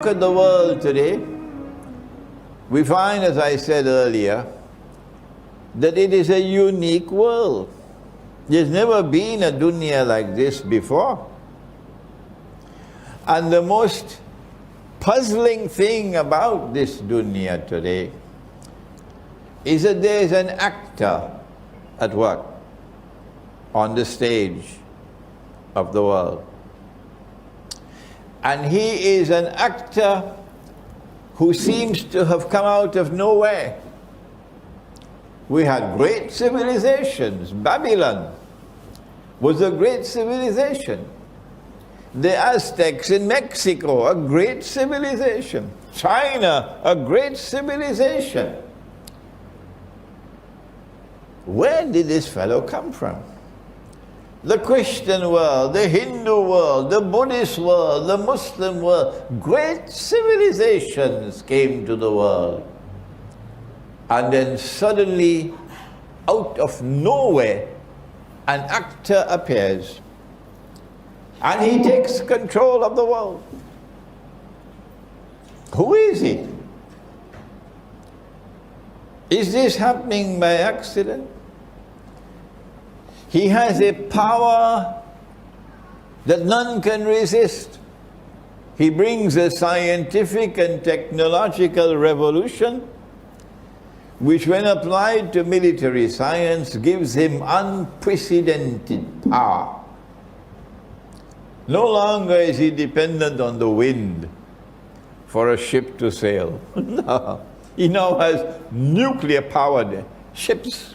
Look at the world today, we find, as I said earlier, that it is a unique world. There's never been a dunya like this before. And the most puzzling thing about this dunya today is that there is an actor at work on the stage of the world. And he is an actor who seems to have come out of nowhere. We had great civilizations. Babylon was a great civilization. The Aztecs in Mexico, a great civilization. China, a great civilization. Where did this fellow come from? The Christian world, the Hindu world, the Buddhist world, the Muslim world, great civilizations came to the world. And then suddenly, out of nowhere, an actor appears. And he takes control of the world. Who is he? Is this happening by accident? He has a power that none can resist. He brings a scientific and technological revolution which, when applied to military science, gives him unprecedented power. No longer is he dependent on the wind for a ship to sail. No. He now has nuclear-powered ships.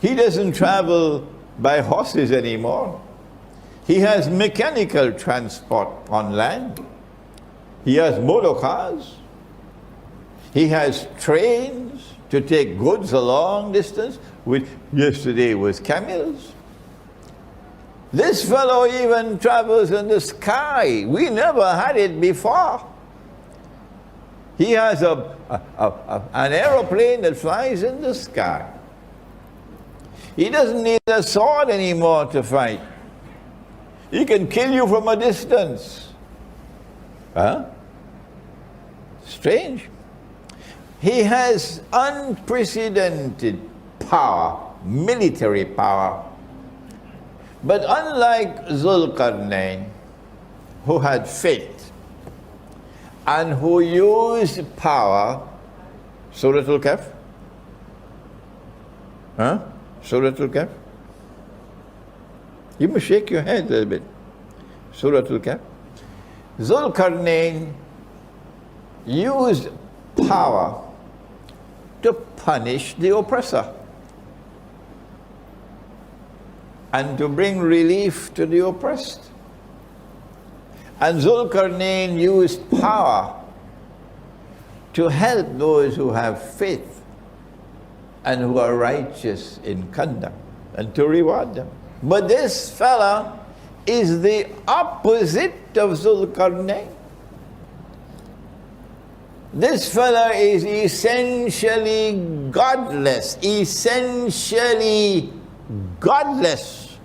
He doesn't travel by horses anymore. He has mechanical transport on land. He has motor cars. He has trains to take goods a long distance, which yesterday was camels. This fellow even travels in the sky. We never had it before. He has an aeroplane that flies in the sky. He doesn't need a sword anymore to fight. He can kill you from a distance. Huh? Strange. He has unprecedented power, military power. But unlike Zulkarnain, who had faith and who used power, Surah Al-Kahf? Huh? Surah Al-Kahf? You must shake your head a little bit. Surah Al-Kahf. Zulkarnain used power to punish the oppressor and to bring relief to the oppressed. And Zulkarnain used power to help those who have faith and who are righteous in conduct, and to reward them. But this fella is the opposite of Zulkarnain. This fella is essentially godless, essentially godless.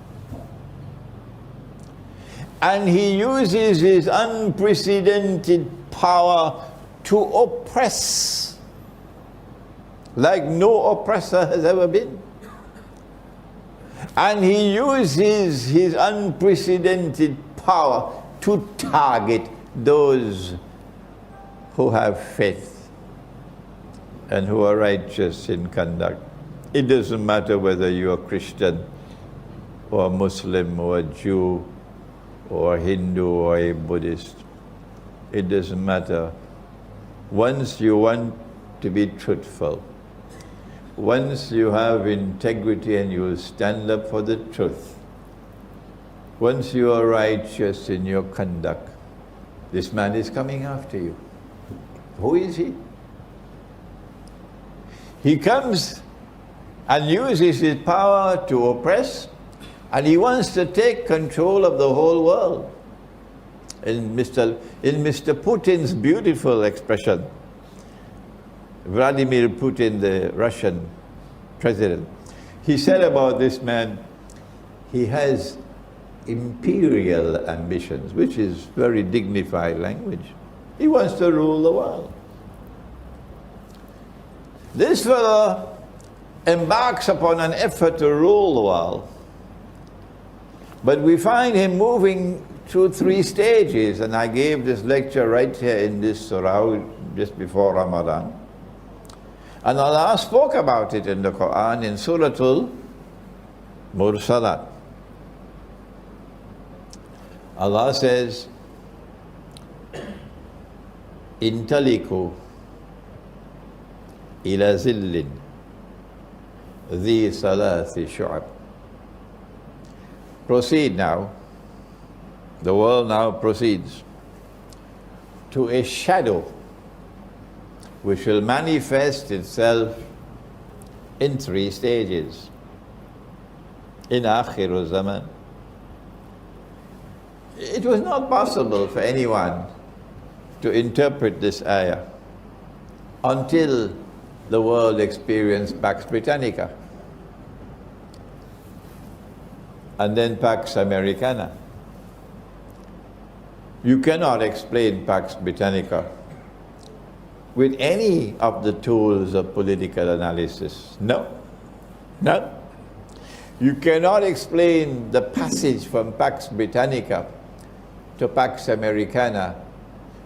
And he uses his unprecedented power to oppress like no oppressor has ever been. And he uses his unprecedented power to target those who have faith and who are righteous in conduct. It doesn't matter whether you're a Christian or a Muslim or a Jew or a Hindu or a Buddhist. It doesn't matter. Once you want to be truthful, once you have integrity and you stand up for the truth, once you are righteous in your conduct, this man is coming after you. Who is he? He comes and uses his power to oppress, and he wants to take control of the whole world. In Mr. Putin's beautiful expression, Vladimir Putin, the Russian president, he said about this man, he has imperial ambitions, which is very dignified language. He wants to rule the world. This fellow embarks upon an effort to rule the world, but we find him moving through 3 stages, and I gave this lecture right here in this surah just before Ramadan. And Allah spoke about it in the Quran in Suratul Mursalat. Allah says, Intaliku ila zillin dhi salathi shu'ab. Proceed now. The world now proceeds to a shadow which will manifest itself in 3 stages. In Akhir Zaman, it was not possible for anyone to interpret this ayah until the world experienced Pax Britannica and then Pax Americana. You cannot explain Pax Britannica with any of the tools of political analysis. No. You cannot explain the passage from Pax Britannica to Pax Americana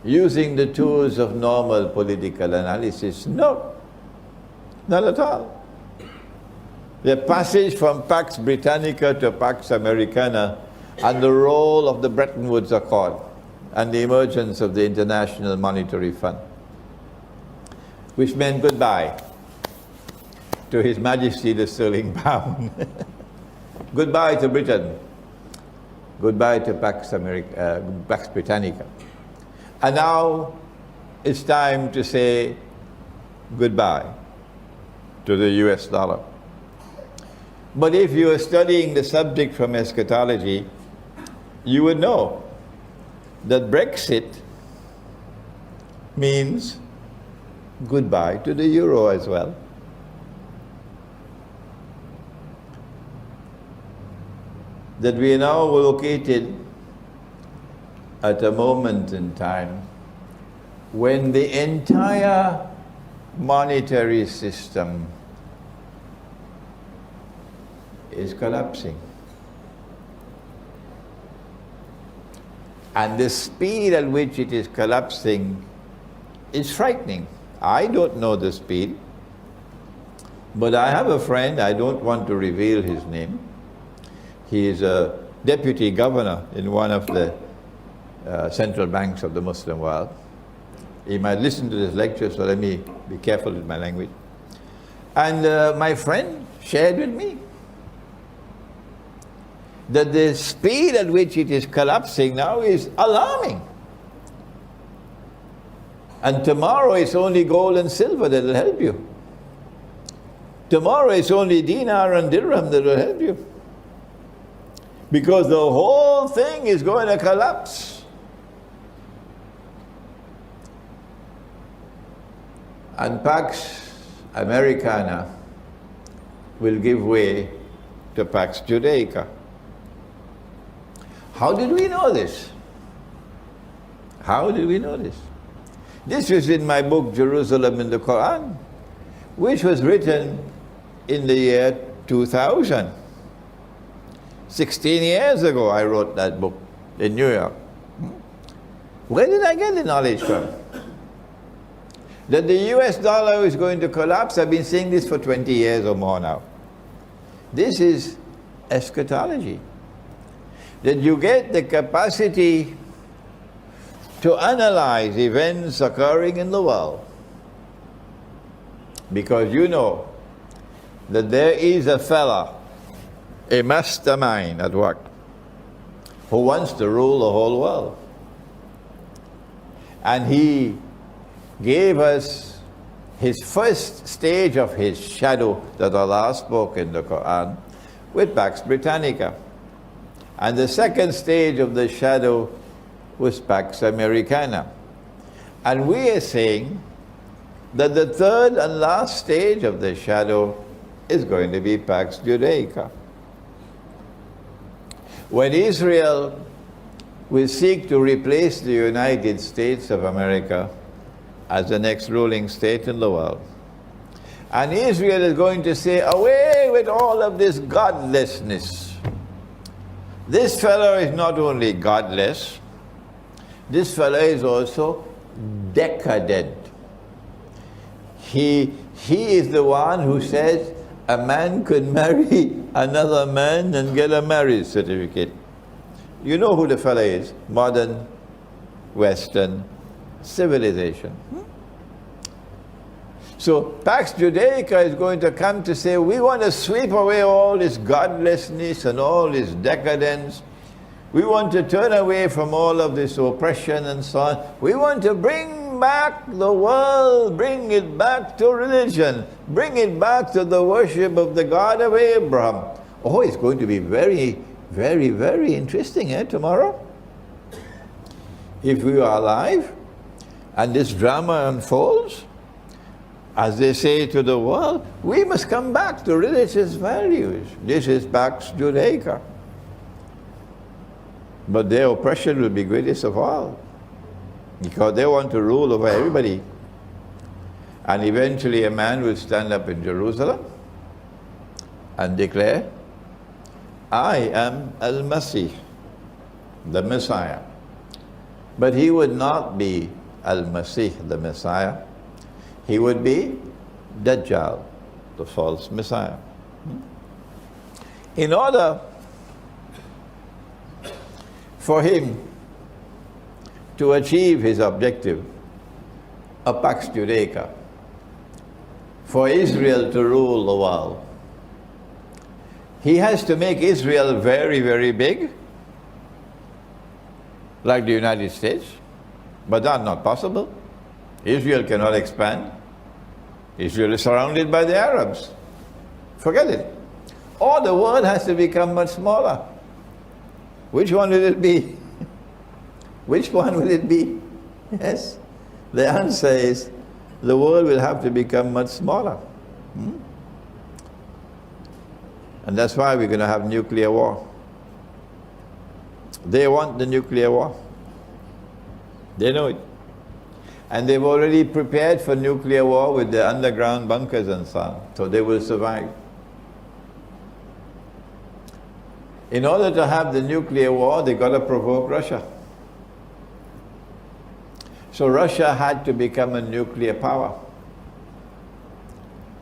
using the tools of normal political analysis. No, not at all. The passage from Pax Britannica to Pax Americana and the role of the Bretton Woods Accord and the emergence of the International Monetary Fund, which meant goodbye to His Majesty the sterling pound. Goodbye to Britain. Goodbye to Pax Britannica. And now it's time to say goodbye to the US dollar. But if you are studying the subject from eschatology, you would know that Brexit means goodbye to the euro as well. That we are now located at a moment in time when the entire monetary system is collapsing. And the speed at which it is collapsing is frightening. I don't know the speed, but I have a friend, I don't want to reveal his name. He is a deputy governor in one of the central banks of the Muslim world. He might listen to this lecture, so let me be careful with my language. And my friend shared with me that the speed at which it is collapsing now is alarming. And tomorrow it's only gold and silver that will help you. Tomorrow it's only dinar and dirham that will help you. Because the whole thing is going to collapse. And Pax Americana will give way to Pax Judaica. How did we know this? How did we know this? This was in my book, Jerusalem in the Quran, which was written in the year 2000. 16 years ago I wrote that book in New York. Where did I get the knowledge from? That the US dollar is going to collapse, I've been saying this for 20 years or more now. This is eschatology. That you get the capacity to analyze events occurring in the world. Because you know that there is a fella, a mastermind at work, who wants to rule the whole world. And he gave us his first stage of his shadow that Allah spoke in the Quran with Pax Britannica. And the second stage of the shadow was Pax Americana. And we are saying that the third and last stage of the shadow is going to be Pax Judaica. When Israel will seek to replace the United States of America as the next ruling state in the world. And Israel is going to say, away with all of this godlessness. This fellow is not only godless, this fellow is also decadent. He is the one who says a man could marry another man and get a marriage certificate. You know who the fellow is? Modern Western civilization. So Pax Judaica is going to come to say, we want to sweep away all this godlessness and all this decadence. We want to turn away from all of this oppression and so on. We want to bring back the world, bring it back to religion, bring it back to the worship of the God of Abraham. Oh, it's going to be very, very, very interesting, tomorrow. If we are alive and this drama unfolds, as they say to the world, we must come back to religious values. This is Pax Judaica. But their oppression will be greatest of all, because they want to rule over everybody. And eventually a man will stand up in Jerusalem and declare, I am Al-Masih, the Messiah. But he would not be Al-Masih, the Messiah. He would be Dajjal, the false Messiah. In order for him to achieve his objective, a Pax Judaica, for Israel to rule the world, he has to make Israel very, very big, like the United States, but that's not possible. Israel cannot expand. Israel is surrounded by the Arabs. Forget it. Or the world has to become much smaller. Which one will it be? Which one will it be? Yes. The answer is the world will have to become much smaller. And that's why we're going to have nuclear war. They want the nuclear war. They know it. And they've already prepared for nuclear war with the underground bunkers and so on. So they will survive. In order to have the nuclear war, they got to provoke Russia. So Russia had to become a nuclear power.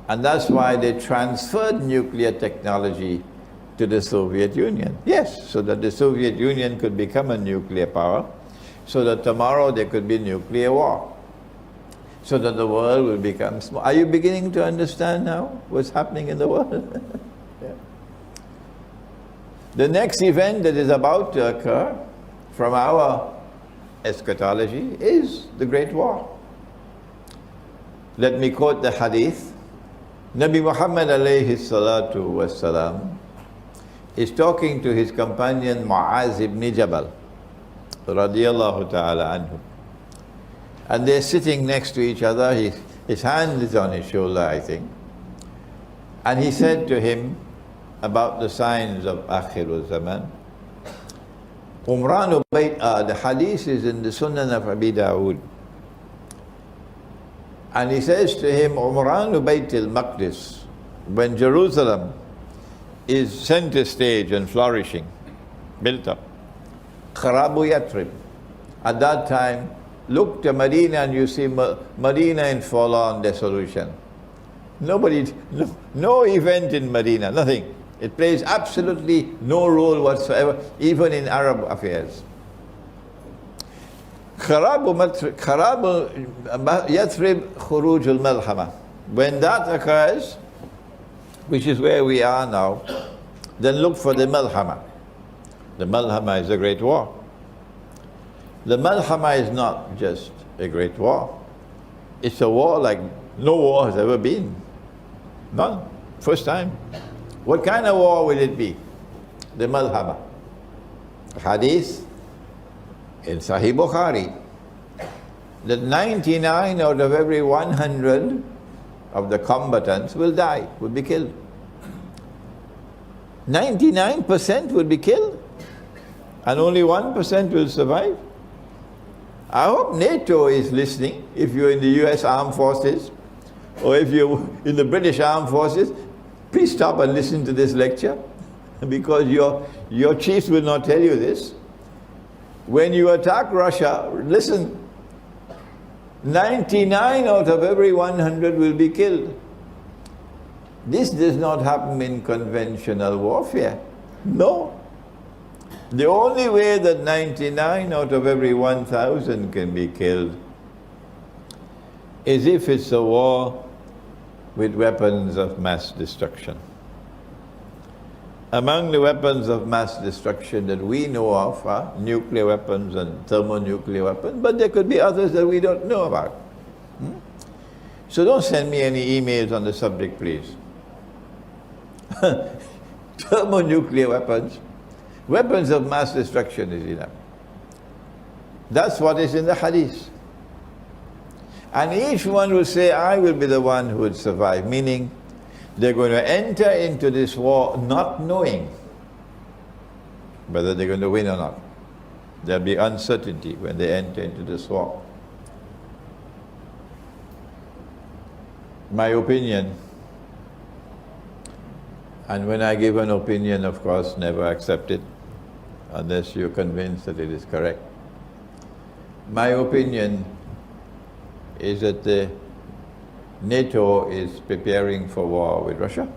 And that's why they transferred nuclear technology to the Soviet Union. Yes, so that the Soviet Union could become a nuclear power, so that tomorrow there could be nuclear war, so that the world will become small. Are you beginning to understand now what's happening in the world? Yeah. The next event that is about to occur from our eschatology is the Great War. Let me quote the hadith. Nabi Muhammad alayhi salatu wassalam is talking to his companion Mu'az ibn Jabal radiyallahu ta'ala anhu. And they're sitting next to each other. His hand is on his shoulder, I think. And he said to him about the signs of Akhirul Zaman. The hadith is in the Sunan of Abi Dawood. And he says to him, Umranu Bayt al-Maqdis, when Jerusalem is center stage and flourishing, built up, Kharabu Yathrib, at that time, look to Medina and you see Medina in forlorn dissolution. No event in Medina, nothing. It plays absolutely no role whatsoever, even in Arab affairs. Kharabu Yathrib Khuruj al-Malhama. When that occurs, which is where we are now, then look for the Malhama. The Malhama is a great war. The Malhama is not just a great war. It's a war like no war has ever been. None. First time. What kind of war will it be? The Malhama. Hadith in Sahih Bukhari that 99 out of every 100 of the combatants will die, will be killed. 99% will be killed. and only 1% will survive. I hope NATO is listening. If you're in the US Armed Forces, or if you're in the British Armed Forces, please stop and listen to this lecture, because your chiefs will not tell you this. When you attack Russia, listen, 99 out of every 100 will be killed. This does not happen in conventional warfare. No. The only way that 99 out of every 1,000 can be killed is if it's a war with weapons of mass destruction. Among the weapons of mass destruction that we know of are nuclear weapons and thermonuclear weapons, but there could be others that we don't know about. So don't send me any emails on the subject, please. Thermonuclear weapons, weapons of mass destruction is enough. That's what is in the hadith. And each one will say, I will be the one who would survive, meaning they're going to enter into this war not knowing whether they're going to win or not. There'll be uncertainty when they enter into this war. My opinion, and when I give an opinion, of course, never accept it unless you're convinced that it is correct. My opinion is that the NATO is preparing for war with Russia.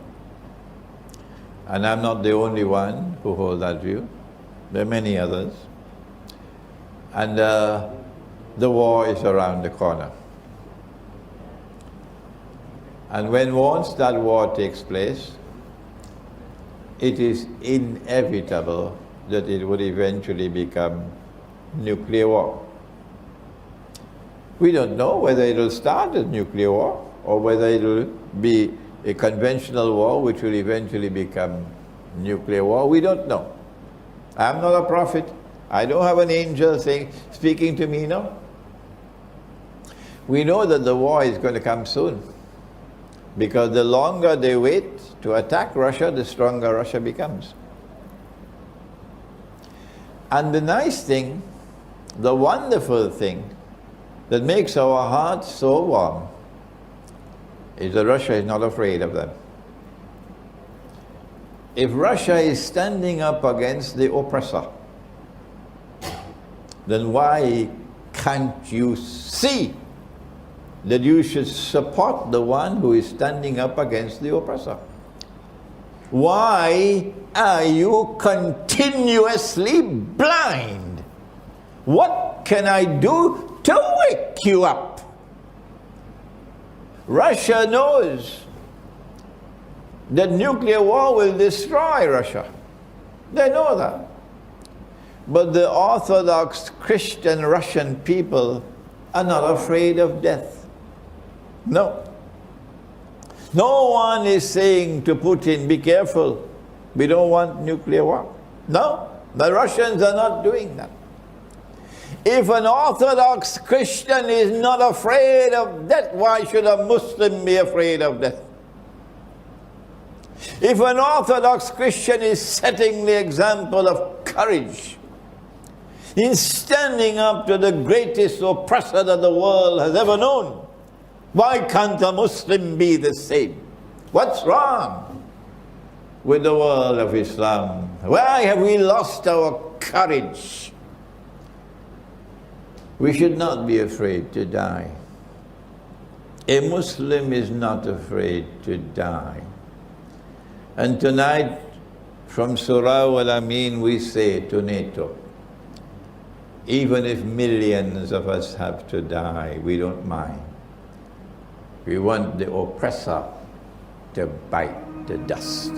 And I'm not the only one who holds that view. There are many others. And the war is around the corner. And once that war takes place, it is inevitable that it would eventually become nuclear war. We don't know whether it will start as nuclear war or whether it will be a conventional war which will eventually become nuclear war. We don't know. I'm not a prophet. I don't have an angel speaking to me, no. We know that the war is going to come soon, because the longer they wait to attack Russia, the stronger Russia becomes. And the nice thing, the wonderful thing, that makes our hearts so warm is that Russia is not afraid of them. If Russia is standing up against the oppressor, then why can't you see that you should support the one who is standing up against the oppressor? Why are you continuously blind? What can I do to wake you up? Russia knows that nuclear war will destroy Russia. They know that. But the Orthodox Christian Russian people are not afraid of death. No. No one is saying to Putin, be careful, we don't want nuclear war. No, the Russians are not doing that. If an Orthodox Christian is not afraid of death, why should a Muslim be afraid of death? If an Orthodox Christian is setting the example of courage in standing up to the greatest oppressor that the world has ever known, why can't a Muslim be the same? What's wrong with the world of Islam? Why have we lost our courage? We should not be afraid to die. A Muslim is not afraid to die. And tonight, from Surah Al-Amin, we say to NATO, even if millions of us have to die, we don't mind. We want the oppressor to bite the dust.